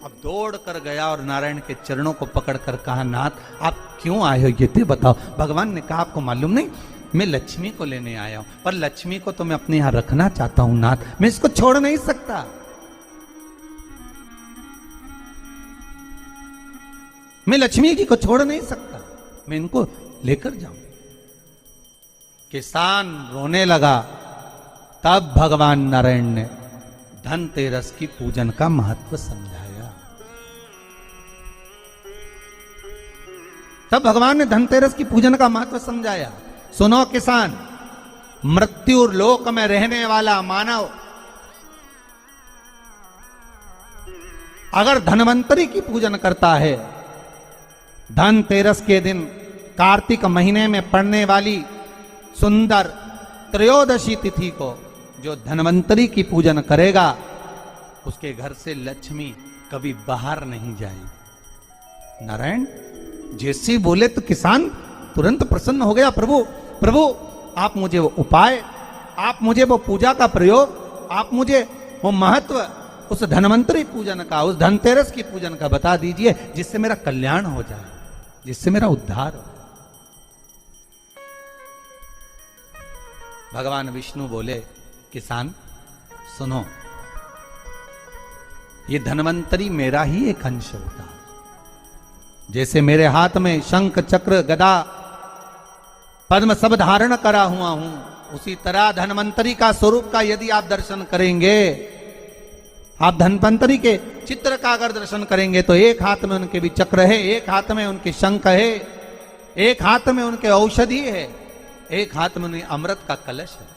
अब दौड़ कर गया और नारायण के चरणों को पकड़कर कहा, नाथ आप क्यों आए हो ये तो बताओ। भगवान ने कहा, आपको मालूम नहीं, मैं लक्ष्मी को लेने आया हूं, पर लक्ष्मी को तो मैं अपने यहां रखना चाहता हूं नाथ, मैं इसको छोड़ नहीं सकता। मैं लक्ष्मी जी को छोड़ नहीं सकता, मैं इनको लेकर जाऊं। किसान रोने लगा। तब भगवान नारायण ने धनतेरस की पूजन का महत्व समझाया। तब भगवान ने धनतेरस की पूजन का महत्व समझाया। सुनो किसान, मृत्यु लोक में रहने वाला मानव अगर धनवंतरी की पूजन करता है, धनतेरस के दिन कार्तिक महीने में पड़ने वाली सुंदर त्रयोदशी तिथि को जो धनवंतरी की पूजन करेगा, उसके घर से लक्ष्मी कभी बाहर नहीं जाएगी। नारायण जैसे बोले तो किसान तुरंत प्रसन्न हो गया। प्रभु प्रभु आप मुझे वो उपाय, आप मुझे वो पूजा का प्रयोग, आप मुझे वो महत्व उस धनवंतरी पूजन का, उस धनतेरस की पूजन का बता दीजिए, जिससे मेरा कल्याण हो जाए, जिससे मेरा उद्धार हो। भगवान विष्णु बोले, किसान सुनो, ये धनवंतरी मेरा ही एक अंश होता है। जैसे मेरे हाथ में शंख चक्र गदा पद्म सब धारण करा हुआ हूं, उसी तरह धनवंतरी का स्वरूप का यदि आप दर्शन करेंगे, आप धनवंतरी के चित्र का अगर दर्शन करेंगे, तो एक हाथ में उनके भी चक्र है, एक हाथ में उनके शंख है, एक हाथ में उनके औषधि है, एक हाथ में उन्हें अमृत का कलश है,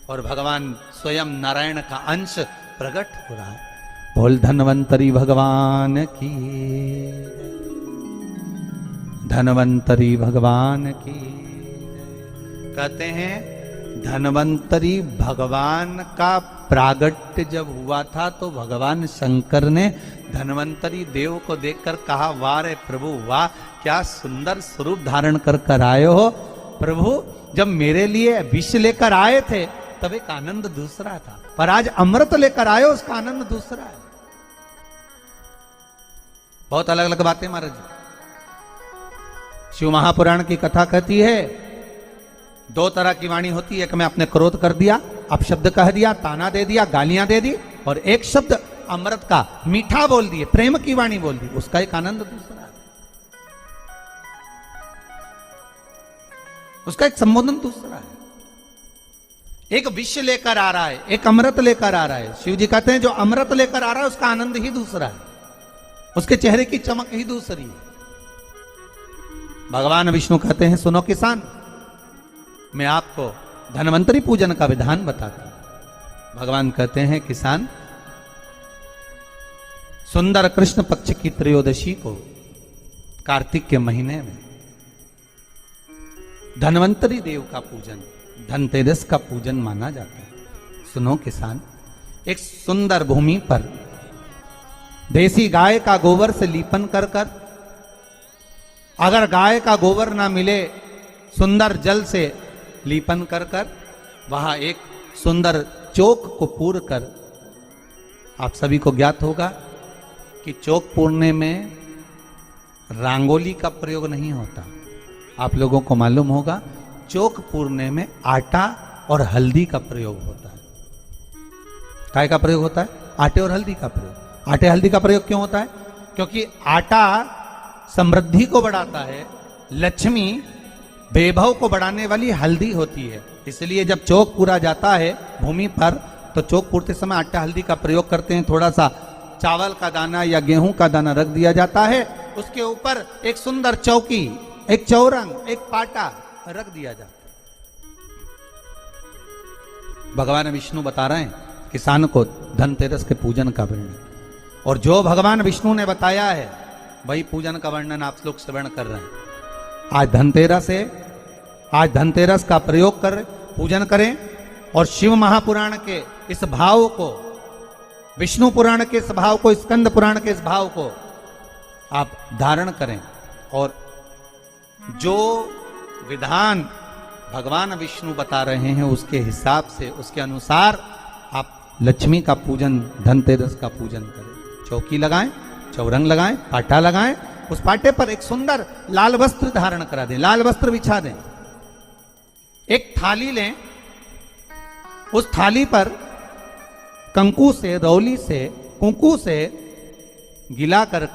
और भगवान स्वयं नारायण का अंश प्रकट हो रहा है। बोल धनवंतरी भगवान की, धनवंतरी भगवान की। कहते हैं धनवंतरी भगवान का प्रागट्य जब हुआ था, तो भगवान शंकर ने धनवंतरी देव को देखकर कहा, वाह रे प्रभु वाह, क्या सुंदर स्वरूप धारण कर आए हो। प्रभु जब मेरे लिए विष लेकर आए थे तब एक आनंद दूसरा था, पर आज अमृत लेकर आए हो, उसका आनंद दूसरा है। बहुत अलग अलग बातें महाराज जी। शिव महापुराण की कथा कहती है, दो तरह की वाणी होती है, एक में आपने क्रोध कर दिया, अपशब्द कह दिया, ताना दे दिया, गालियां दे दी, और एक शब्द अमृत का मीठा बोल दिए, प्रेम की वाणी बोल दी, उसका एक आनंद दूसरा है, उसका एक संबोधन दूसरा है। एक विष लेकर आ रहा है, एक अमृत लेकर आ रहा है। शिव जी कहते हैं जो अमृत लेकर आ रहा है उसका आनंद ही दूसरा है, उसके चेहरे की चमक ही दूसरी है। भगवान विष्णु कहते हैं, सुनो किसान, मैं आपको धनवंतरी पूजन का विधान बताता हूं। भगवान कहते हैं, किसान सुंदर कृष्ण पक्ष की त्रयोदशी को कार्तिक के महीने में धनवंतरी देव का पूजन, धनतेरस का पूजन माना जाता है। सुनो किसान, एक सुंदर भूमि पर देसी गाय का गोबर से लीपन कर कर, अगर गाय का गोबर ना मिले, सुंदर जल से लीपन कर कर, वहां एक सुंदर चौक को पूर कर, आप सभी को ज्ञात होगा कि चौक पूरने में रंगोली का प्रयोग नहीं होता। आप लोगों को मालूम होगा चौक पूरने में आटा और हल्दी का प्रयोग होता है। काय का प्रयोग होता है? आटे और हल्दी का प्रयोग। आटे हल्दी का प्रयोग क्यों होता है? क्योंकि आटा समृद्धि को बढ़ाता है, लक्ष्मी वैभव को बढ़ाने वाली हल्दी होती है। इसलिए जब चौक पूरा जाता है भूमि पर, तो चौक पूरते समय आटा हल्दी का प्रयोग करते हैं। थोड़ा सा चावल का दाना या गेहूं का दाना रख दिया जाता है, उसके ऊपर एक सुंदर चौकी, एक चौरंग, एक पाटा रख दिया जाता है। भगवान विष्णु बता रहे हैं किसान को धनतेरस के पूजन का वर्णन, और जो भगवान विष्णु ने बताया है वही पूजन का वर्णन आप लोग श्रवण कर रहे हैं। आज धनतेरस है, आज धनतेरस का प्रयोग कर पूजन करें, और शिव महापुराण के इस भाव को, विष्णु पुराण के इस भाव को, स्कंद पुराण के इस भाव को आप धारण करें, और जो विधान भगवान विष्णु बता रहे हैं उसके हिसाब से, उसके अनुसार आप लक्ष्मी का पूजन, धनतेरस का पूजन करें। चौकी लगाएं, चौरंग लगाएं, पाटा लगाएं, उस पाटे पर एक सुंदर लाल वस्त्र धारण करा दें, लाल वस्त्र बिछा दें। एक थाली लें, उस थाली पर कंकु से, रौली से, कुंकू से गिला कर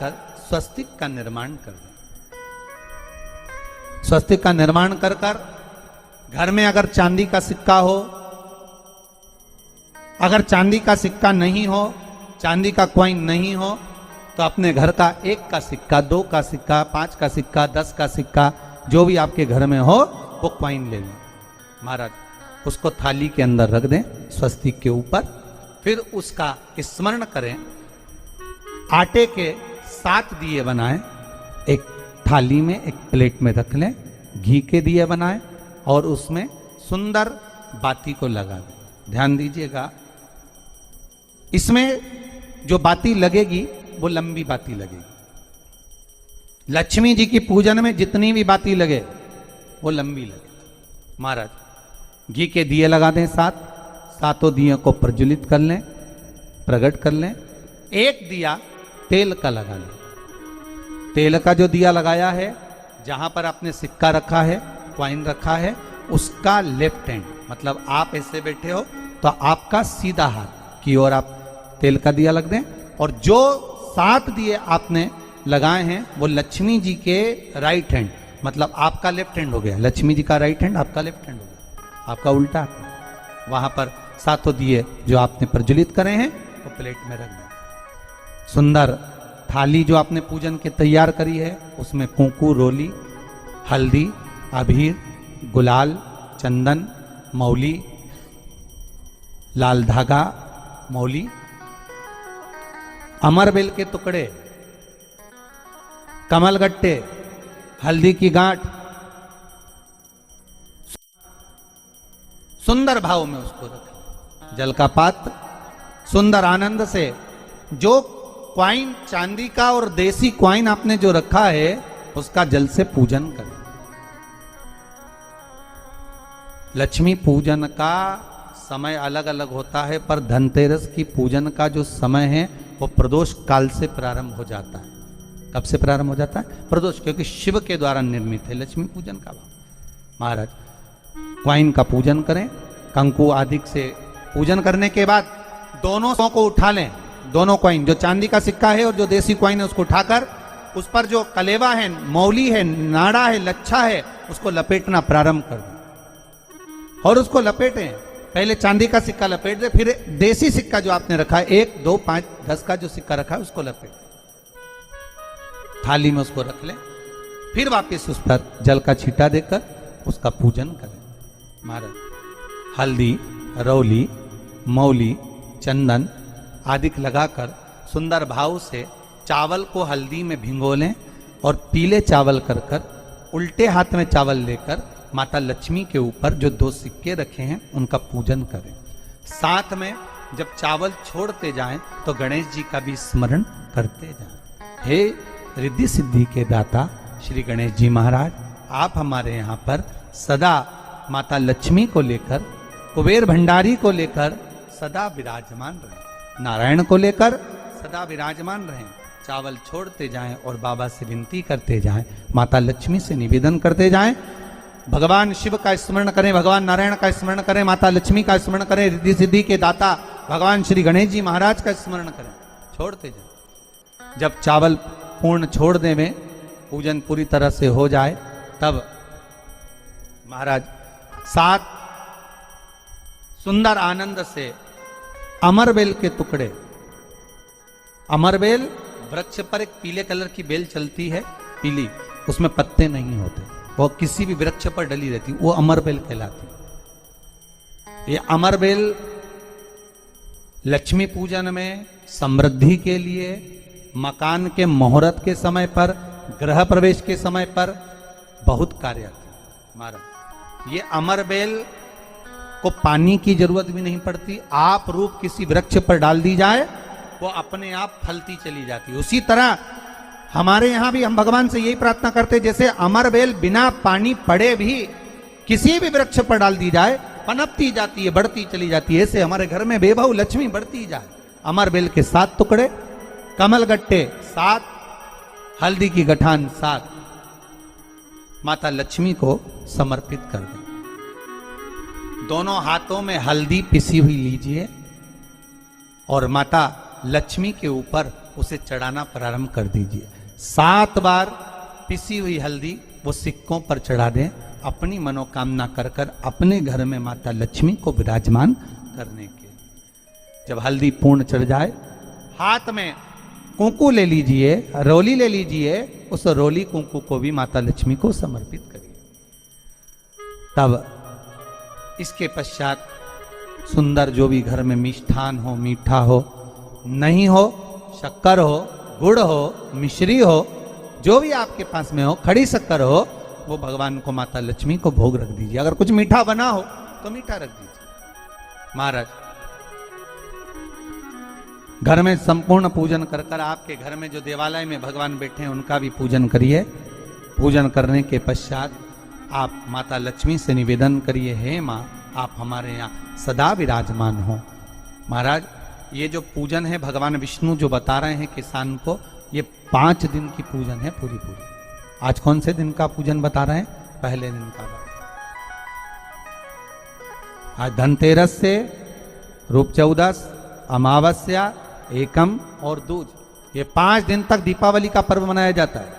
स्वस्तिक का निर्माण कर दें। स्वस्तिक का निर्माण कर घर में अगर चांदी का सिक्का हो, अगर चांदी का सिक्का नहीं हो, चांदी का कॉइन नहीं हो, तो अपने घर का 1 का सिक्का, 2 का सिक्का, 5 का सिक्का, 10 का सिक्का, जो भी आपके घर में हो वो कॉइन ले लें महाराज, उसको थाली के अंदर रख दें स्वस्तिक के ऊपर। फिर उसका स्मरण करें, आटे के 7 दिए बनाएं, एक थाली में, एक प्लेट में रख लें, घी के दिए बनाएं और उसमें सुंदर बाती को लगा दें। ध्यान दीजिएगा, इसमें जो बाती लगेगी वो लंबी बाती लगेगी। लक्ष्मी जी की पूजन में जितनी भी बाती लगे वो लंबी लगे। महाराज घी के दिए लगा दें 7, सातों दियों को प्रज्वलित कर लें, प्रकट कर लें। एक दिया तेल का लगा लें। तेल का जो दिया लगाया है, जहां पर आपने सिक्का रखा है, कॉइन रखा है, उसका लेफ्ट हैंड, मतलब आप ऐसे बैठे हो तो आपका सीधा हाथ की ओर आप तेल का दिया लग दें। और जो 7 दिए आपने लगाए हैं वो लक्ष्मी जी के राइट हैंड, मतलब आपका लेफ्ट हैंड हो गया, लक्ष्मी जी का राइट हैंड, आपका लेफ्ट हैंड हो गया, आपका उल्टा। वहां पर 7 दिए जो आपने प्रज्वलित करे हैं वो प्लेट में रख दें। सुंदर थाली जो आपने पूजन के तैयार करी है, उसमें कुंकू, रोली, हल्दी, अबीर, गुलाल, चंदन, मौली, लाल धागा, मौली, अमरबेल के टुकड़े, कमलगट्टे, हल्दी की गांठ, सुंदर भाव में उसको रखें। जल का पात्र सुंदर आनंद से, जो क्वाइन चांदी का और देसी क्वाइन आपने जो रखा है उसका जल से पूजन करें। लक्ष्मी पूजन का समय अलग अलग होता है, पर धनतेरस की पूजन का जो समय है वो प्रदोष काल से प्रारंभ हो जाता है। कब से प्रारंभ हो जाता है? प्रदोष, क्योंकि शिव के द्वारा निर्मित है लक्ष्मी पूजन का भाव। महाराज क्वाइन का पूजन करें, कंकु आदि से पूजन करने के बाद दोनों को उठा लें। दोनों क्वाइन, जो चांदी का सिक्का है और जो देसी क्वाइन है, उसको उठाकर उस पर जो कलेवा है, मौली है, नाड़ा है, लच्छा है, उसको लपेटना प्रारंभ कर दें और उसको लपेटें। पहले चांदी का सिक्का लपेट दे, फिर देसी सिक्का जो आपने रखा है 1, 2, 5, 10 का जो सिक्का रखा है उसको लपेट, थाली में उसको रख लें। फिर वापस उस पर जल का छींटा देकर उसका पूजन करें। महाराज हल्दी, रौली, मौली, चंदन आदि लगाकर सुंदर भाव से चावल को हल्दी में भिगो लें और पीले चावल कर उल्टे हाथ में चावल लेकर माता लक्ष्मी के ऊपर जो 2 सिक्के रखे हैं उनका पूजन करें। साथ में जब चावल छोड़ते जाएं तो गणेश जी का भी स्मरण करते जाएं। हे रिद्धि सिद्धि के दाता श्री गणेश जी महाराज, आप हमारे यहाँ पर सदा माता लक्ष्मी को लेकर, कुबेर भंडारी को लेकर सदा विराजमान रहें, नारायण को लेकर सदा विराजमान रहें। चावल छोड़ते जाएं और बाबा से विनती करते जाएं, माता लक्ष्मी से निवेदन करते जाएं। भगवान शिव का स्मरण करें, भगवान नारायण का स्मरण करें, माता लक्ष्मी का स्मरण करें, रिद्धि सिद्धि के दाता भगवान श्री गणेश जी महाराज का स्मरण करें, छोड़ते जाएं। जब चावल पूर्ण छोड़ दें, पूजन पूरी तरह से हो जाए, तब महाराज 7 सुंदर आनंद से अमरबेल के टुकड़े, अमरबेल वृक्ष पर एक पीले कलर की बेल चलती है, पीली, उसमें पत्ते नहीं होते, वो किसी भी वृक्ष पर डली रहती, वो अमरबेल कहलाती। ये अमरबेल लक्ष्मी पूजन में, समृद्धि के लिए, मकान के मुहूर्त के समय पर, गृह प्रवेश के समय पर बहुत कार्य आते हैं। महाराज ये अमरबेल को पानी की जरूरत भी नहीं पड़ती, आप रूप किसी वृक्ष पर डाल दी जाए वो अपने आप फलती चली जाती है। उसी तरह हमारे यहां भी हम भगवान से यही प्रार्थना करते हैं, जैसे अमरबेल बिना पानी पड़े भी किसी भी वृक्ष पर डाल दी जाए पनपती जाती है, बढ़ती चली जाती है, ऐसे हमारे घर में बेभव लक्ष्मी बढ़ती जाए। अमरबेल के 7 टुकड़े कमल गट्टे 7, हल्दी की गठान 7 माता लक्ष्मी को समर्पित कर दें। दोनों हाथों में हल्दी पिसी हुई लीजिए और माता लक्ष्मी के ऊपर उसे चढ़ाना प्रारंभ कर दीजिए। 7 बार पिसी हुई हल्दी वो सिक्कों पर चढ़ा दें, अपनी मनोकामना कर कर अपने घर में माता लक्ष्मी को विराजमान करने के। जब हल्दी पूर्ण चढ़ जाए, हाथ में कुंकू ले लीजिए, रोली ले लीजिए, उस रोली कुंकू को भी माता लक्ष्मी को समर्पित करिए। तब इसके पश्चात सुंदर जो भी घर में मिष्ठान हो, मीठा हो, नहीं हो, शक्कर हो, गुड़ हो, मिश्री हो, जो भी आपके पास में हो, खड़ी शक्कर हो, वो भगवान को माता लक्ष्मी को भोग रख दीजिए। अगर कुछ मीठा बना हो तो मीठा रख दीजिए। महाराज घर में संपूर्ण पूजन कर कर आपके घर में जो देवालय में भगवान बैठे हैं उनका भी पूजन करिए। पूजन करने के पश्चात आप माता लक्ष्मी से निवेदन करिए, हे माँ आप हमारे यहाँ सदा विराजमान हो। महाराज ये जो पूजन है भगवान विष्णु जो बता रहे हैं किसान को, ये 5 दिन की पूजन है पूरी। आज कौन से दिन का पूजन बता रहे हैं? पहले दिन का। आज धनतेरस से रूप चौदस, अमावस्या, एकम और दूज, ये 5 दिन तक दीपावली का पर्व मनाया जाता है,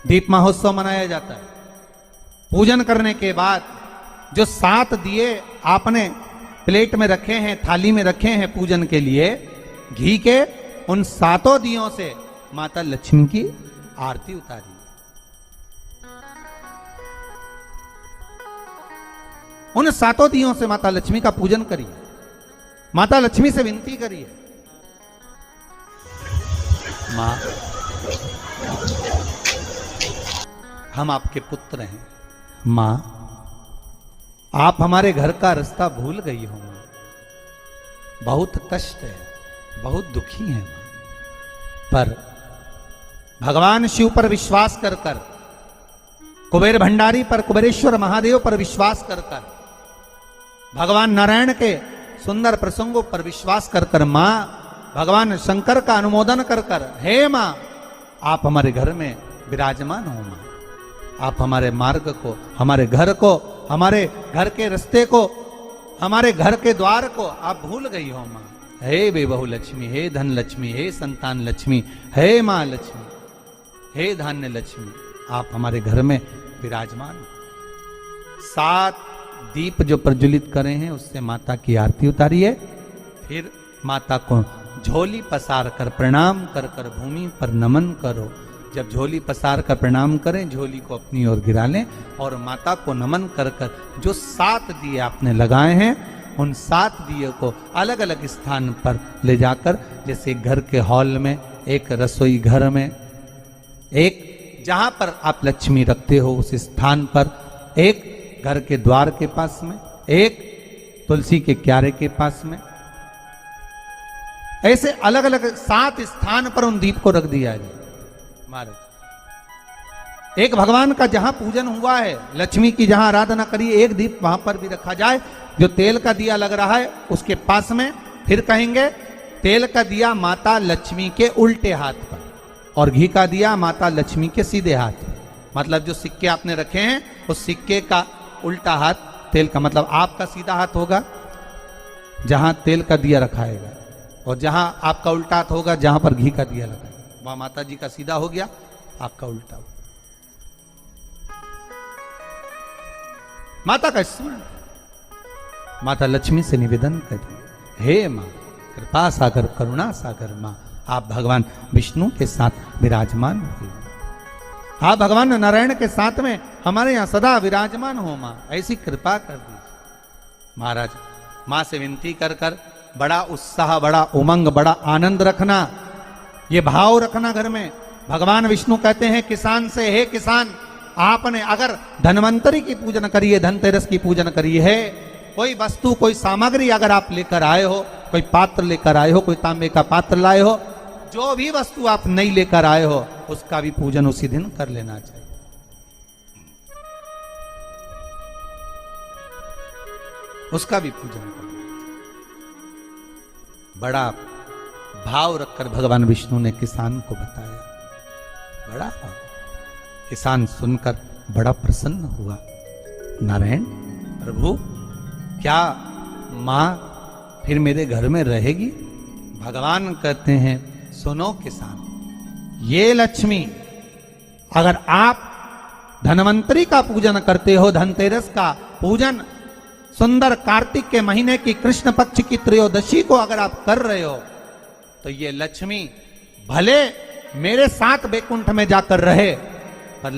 दीप महोत्सव मनाया जाता है। पूजन करने के बाद जो 7 दिए आपने प्लेट में रखे हैं, थाली में रखे हैं पूजन के लिए घी के, उन 7 दियों से माता लक्ष्मी की आरती उतारी। उन 7 दियों से माता लक्ष्मी का पूजन करिए। माता लक्ष्मी से विनती करिए, मां हम आपके पुत्र हैं, मां आप हमारे घर का रास्ता भूल गई हो, बहुत कष्ट है, बहुत दुखी है। पर भगवान शिव पर विश्वास कर कर, कुबेर भंडारी पर, कुबेरेश्वर महादेव पर विश्वास कर कर, भगवान नारायण के सुंदर प्रसंगों पर विश्वास कर कर, मां भगवान शंकर का अनुमोदन कर कर, हे मां आप हमारे घर में विराजमान हो। मां आप हमारे मार्ग को, हमारे घर को, हमारे घर के रास्ते को, हमारे घर के द्वार को आप भूल गई हो। मां हे बेबहू लक्ष्मी, हे धन लक्ष्मी, हे संतान लक्ष्मी, हे मां लक्ष्मी, हे धान्य लक्ष्मी, आप हमारे घर में विराजमान हो। 7 दीप जो प्रज्वलित करे हैं उससे माता की आरती उतारिए। फिर माता को झोली पसार कर प्रणाम कर कर भूमि पर नमन करो। जब झोली पसार कर प्रणाम करें, झोली को अपनी ओर गिरा लें और माता को नमन कर कर जो 7 दिए आपने लगाए हैं, उन 7 दिए को अलग अलग स्थान पर ले जाकर, जैसे घर के हॉल में, एक रसोई घर में, एक जहां पर आप लक्ष्मी रखते हो उस स्थान पर, एक घर के द्वार के पास में, एक तुलसी के क्यारे के पास में, ऐसे अलग अलग 7 स्थान पर उन दीप को रख दिया जाए। महाराज एक भगवान का जहां पूजन हुआ है, लक्ष्मी की जहां आराधना करी, एक दीप वहां पर भी रखा जाए। जो तेल का दिया लग रहा है उसके पास में, फिर कहेंगे तेल का दिया माता लक्ष्मी के उल्टे हाथ पर और घी का दिया माता लक्ष्मी के सीधे हाथ पर। मतलब जो सिक्के आपने रखे हैं उस सिक्के का उल्टा हाथ तेल का, मतलब आपका सीधा हाथ होगा जहां तेल का दिया रखाएगा, और जहां आपका उल्टा हाथ होगा जहां पर घी का दिया लगा, वहां माता जी का सीधा हो गया, आपका उल्टा हो। माता का स्मरण, माता लक्ष्मी से निवेदन करिए, हे मां कृपा सागर, करुणा सागर, मां आप भगवान विष्णु के साथ विराजमान हुए, आप भगवान नारायण के साथ में हमारे यहां सदा विराजमान हो। मां ऐसी कृपा कर दीजिए। महाराज मां से विनती कर कर बड़ा उत्साह, बड़ा उमंग, बड़ा आनंद रखना, ये भाव रखना घर में। भगवान विष्णु कहते हैं किसान से, हे किसान आपने अगर धन्वंतरी की पूजन करी है, धनतेरस की पूजन करी है, कोई वस्तु, कोई सामग्री अगर आप लेकर आए हो, कोई पात्र लेकर आए हो, कोई तांबे का पात्र लाए हो, जो भी वस्तु आप नहीं लेकर आए हो उसका भी पूजन उसी दिन कर लेना चाहिए। उसका भी पूजन करना चाहिए। बड़ा भाव रखकर भगवान विष्णु ने किसान को बताया। बड़ा किसान सुनकर बड़ा प्रसन्न हुआ। नारायण प्रभु, क्या मां फिर मेरे घर में रहेगी? भगवान कहते हैं, सुनो किसान, ये लक्ष्मी, अगर आप धनवंतरी का पूजन करते हो, धनतेरस का पूजन सुंदर कार्तिक के महीने की कृष्ण पक्ष की त्रयोदशी को अगर आप कर रहे हो, तो ये लक्ष्मी भले मेरे साथ बैकुंठ में जाकर रहे, पर